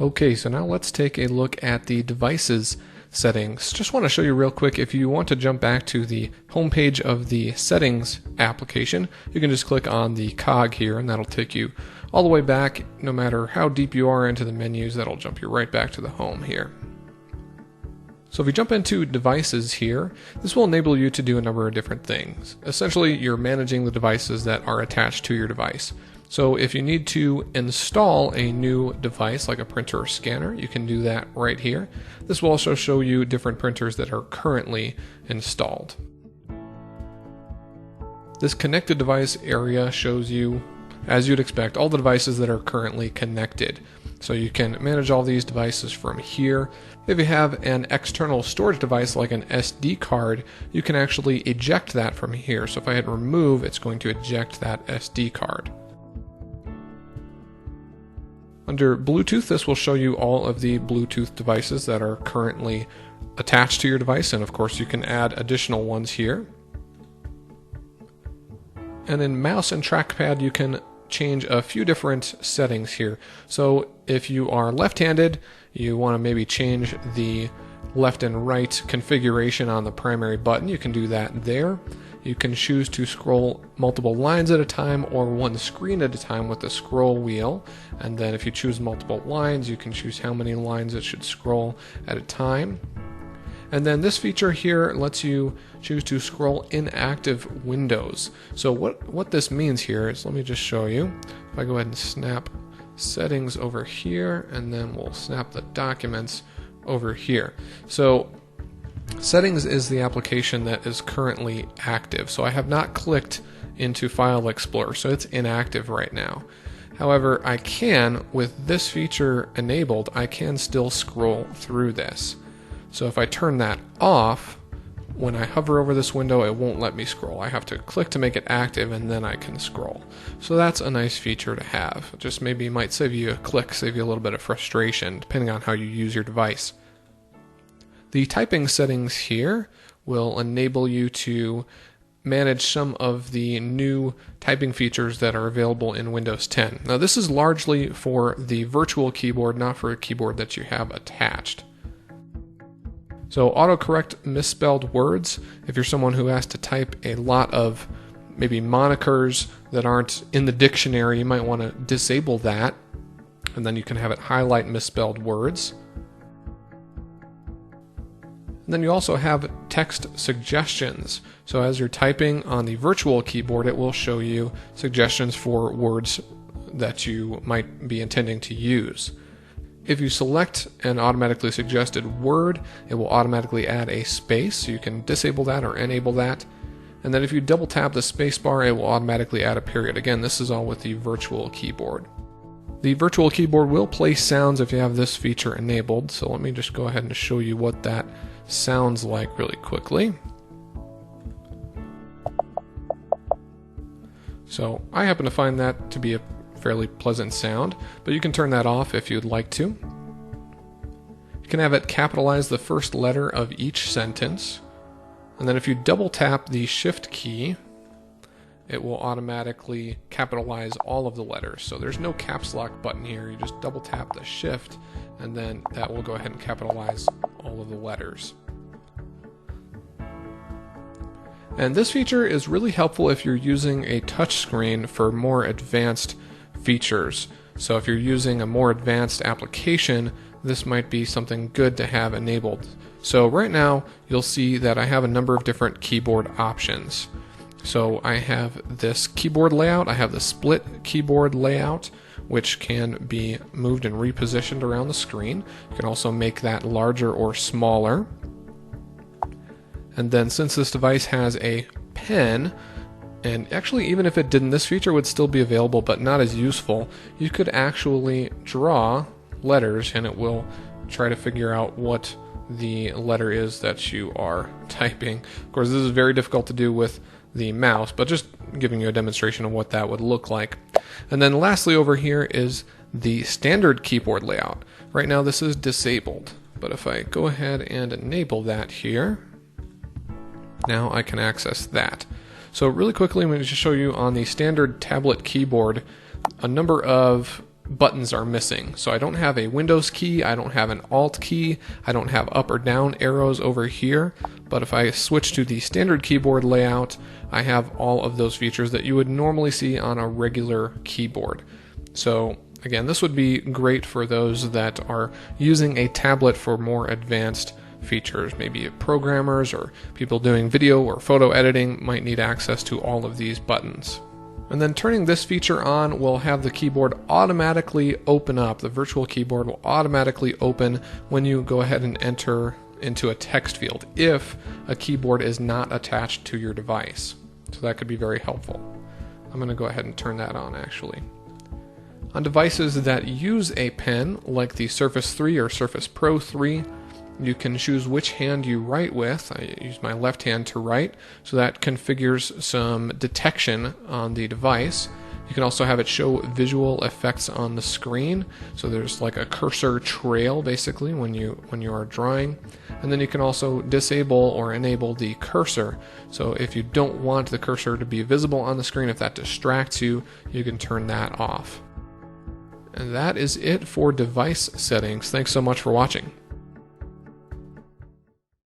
Okay, so now let's take a look at the devices settings. Just want to show you real quick, if you want to jump back to the home page of the settings application, you can just click on the cog here and that'll take you all the way back. No matter how deep you are into the menus, that'll jump you right back to the home here. So if you jump into devices here, this will enable you to do a number of different things. Essentially, you're managing the devices that are attached to your device. So if you need to install a new device like a printer or scanner, you can do that right here. This will also show you different printers that are currently installed. This connected device area shows you, as you'd expect, all the devices that are currently connected. So you can manage all these devices from here. If you have an external storage device like an SD card, you can actually eject that from here. So if I hit remove, it's going to eject that SD card. Under Bluetooth, this will show you all of the Bluetooth devices that are currently attached to your device, and of course you can add additional ones here. And in mouse and trackpad, you can change a few different settings here. So if you are left-handed, you want to maybe change the left and right configuration on the primary button. You can do that there. You can choose to scroll multiple lines at a time or one screen at a time with the scroll wheel. And then if you choose multiple lines, you can choose how many lines it should scroll at a time. And then this feature here lets you choose to scroll inactive windows. So what this means here is, let me just show you. If I go ahead and snap settings over here, and then we'll snap the documents over here. So settings is the application that is currently active. So I have not clicked into File Explorer, so it's inactive right now. However, I can, with this feature enabled, I can still scroll through this. So if I turn that off, when I hover over this window, it won't let me scroll. I have to click to make it active, and then I can scroll. So that's a nice feature to have. Just maybe might save you a click, save you a little bit of frustration, depending on how you use your device. The typing settings here will enable you to manage some of the new typing features that are available in Windows 10. Now this is largely for the virtual keyboard, not for a keyboard that you have attached. So autocorrect misspelled words, if you're someone who has to type a lot of maybe monikers that aren't in the dictionary, you might want to disable that, and then you can have it highlight misspelled words. And then you also have text suggestions. So as you're typing on the virtual keyboard, it will show you suggestions for words that you might be intending to use. If you select an automatically suggested word, it will automatically add a space, so you can disable that or enable that. And then if you double tap the spacebar, it will automatically add a period. Again, this is all with the virtual keyboard. The virtual keyboard will play sounds if you have this feature enabled, so let me just go ahead and show you what that sounds like really quickly. So I happen to find that to be a fairly pleasant sound, but you can turn that off if you'd like to. You can have it capitalize the first letter of each sentence, and then if you double tap the shift key, it will automatically capitalize all of the letters. So there's no caps lock button here, you just double tap the shift and then that will go ahead and capitalize all of the letters. And this feature is really helpful if you're using a touchscreen for more advanced features. So if you're using a more advanced application, this might be something good to have enabled. So right now you'll see that I have a number of different keyboard options. So I have this keyboard layout, I have the split keyboard layout, which can be moved and repositioned around the screen. You can also make that larger or smaller. And then since this device has a pen, and actually even if it didn't, this feature would still be available but not as useful. You could actually draw letters and it will try to figure out what the letter is that you are typing. Of course, this is very difficult to do with the mouse, but just giving you a demonstration of what that would look like. And then lastly over here is the standard keyboard layout. Right now this is disabled, but if I go ahead and enable that here, now I can access that. So really quickly, I'm going to just show you on the standard tablet keyboard a number of buttons are missing. So I don't have a Windows key, I don't have an Alt key, I don't have up or down arrows over here, but if I switch to the standard keyboard layout, I have all of those features that you would normally see on a regular keyboard. So again, this would be great for those that are using a tablet for more advanced features. Maybe programmers or people doing video or photo editing might need access to all of these buttons. And then turning this feature on will have the keyboard automatically open up. The virtual keyboard will automatically open when you go ahead and enter into a text field if a keyboard is not attached to your device. So that could be very helpful. I'm going to go ahead and turn that on actually. On devices that use a pen, like the Surface 3 or Surface Pro 3, you can choose which hand you write with. I use my left hand to write, so that configures some detection on the device. You can also have it show visual effects on the screen, so there's like a cursor trail basically when you are drawing. And then you can also disable or enable the cursor. So if you don't want the cursor to be visible on the screen, if that distracts you, you can turn that off. And that is it for device settings. Thanks so much for watching.